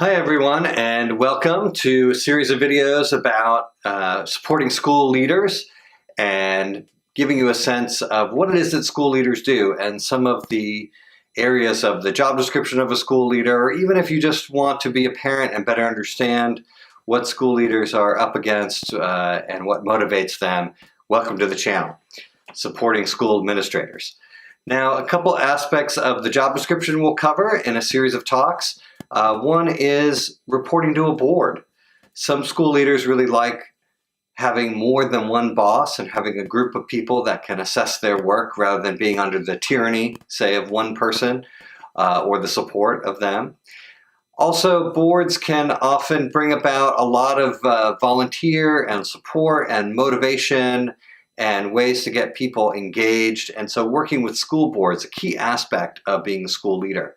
Hi everyone, and welcome to a series of videos about supporting school leaders and giving you a sense of what it is that school leaders do and some of the areas of the job description of a school leader, or even if you just want to be a parent and better understand what school leaders are up against and what motivates them. Welcome to the channel, Supporting School Administrators. Now, a couple aspects of the job description we'll cover in a series of talks. One is reporting to a board. Some school leaders really like having more than one boss and having a group of people that can assess their work rather than being under the tyranny, say, of one person or the support of them. Also, boards can often bring about a lot of volunteer and support and motivation and ways to get people engaged. And so working with school boards is a key aspect of being a school leader.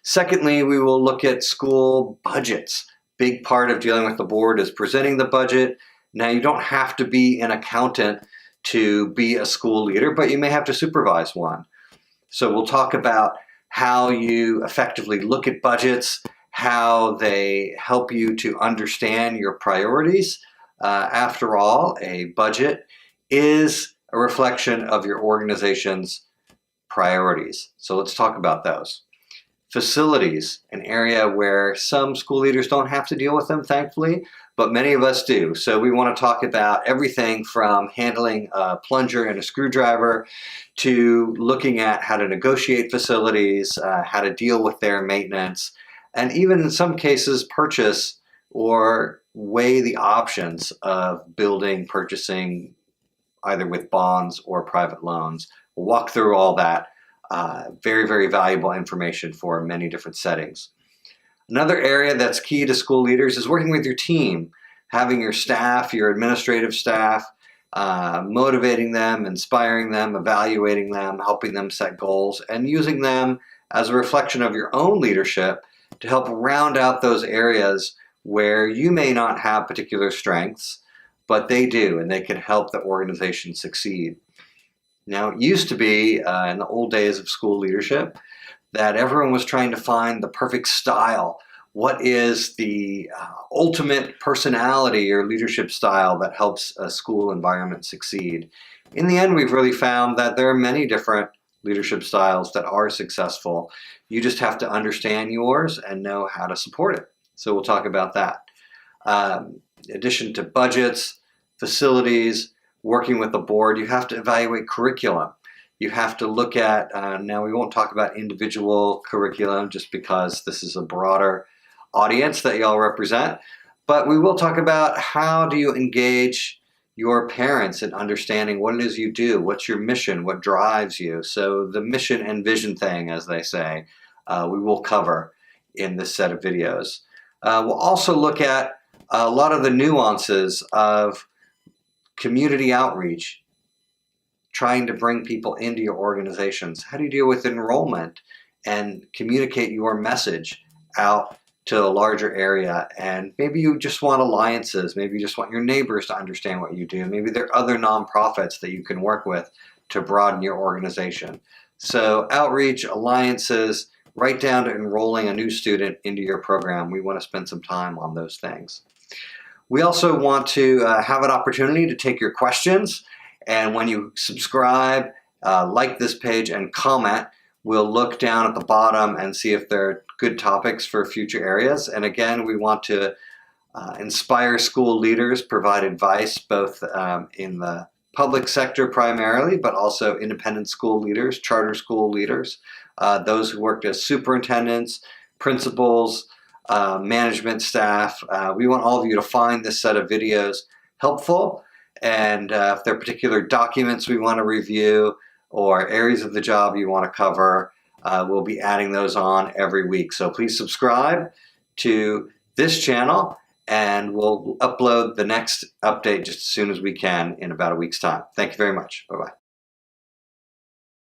Secondly, we will look at school budgets. Big part of dealing with the board is presenting the budget. Now, you don't have to be an accountant to be a school leader, but you may have to supervise one. So we'll talk about how you effectively look at budgets, how they help you to understand your priorities. After all, a budget is a reflection of your organization's priorities. So let's talk about those. Facilities, an area where some school leaders don't have to deal with them, thankfully, but many of us do. So we want to talk about everything from handling a plunger and a screwdriver to looking at how to negotiate facilities, how to deal with their maintenance, and even in some cases purchase or weigh the options of building, purchasing, either with bonds or private loans. We'll walk through all that. Very, very valuable information for many different settings. Another area that's key to school leaders is working with your team, having your staff, your administrative staff, motivating them, inspiring them, evaluating them, helping them set goals, and using them as a reflection of your own leadership to help round out those areas where you may not have particular strengths, but they do, and they can help the organization succeed. Now, it used to be in the old days of school leadership that everyone was trying to find the perfect style. What is the ultimate personality or leadership style that helps a school environment succeed? In the end, we've really found that there are many different leadership styles that are successful. You just have to understand yours and know how to support it. So we'll talk about that. In addition to budgets, facilities, working with the board, you have to evaluate curriculum. You have to look at, now we won't talk about individual curriculum just because this is a broader audience that y'all represent, but we will talk about how do you engage your parents in understanding what it is you do, what's your mission, what drives you. So the mission and vision thing, as they say, we will cover in this set of videos. We'll also look at a lot of the nuances of community outreach, trying to bring people into your organizations. How do you deal with enrollment and communicate your message out to a larger area? And maybe you just want alliances. Maybe you just want your neighbors to understand what you do. Maybe there are other nonprofits that you can work with to broaden your organization. So outreach, alliances, right down to enrolling a new student into your program. We want to spend some time on those things. We also want to have an opportunity to take your questions, and when you subscribe, like this page and comment, we'll look down at the bottom and see if there are good topics for future areas. And again, we want to inspire school leaders, provide advice both in the public sector primarily, but also independent school leaders, charter school leaders, those who worked as superintendents, principals, management staff. We want all of you to find this set of videos helpful, and if there are particular documents we want to review or areas of the job you want to cover, we'll be adding those on every week. So please subscribe to this channel, and we'll upload the next update just as soon as we can in about a week's time. Thank you very much. Bye-bye.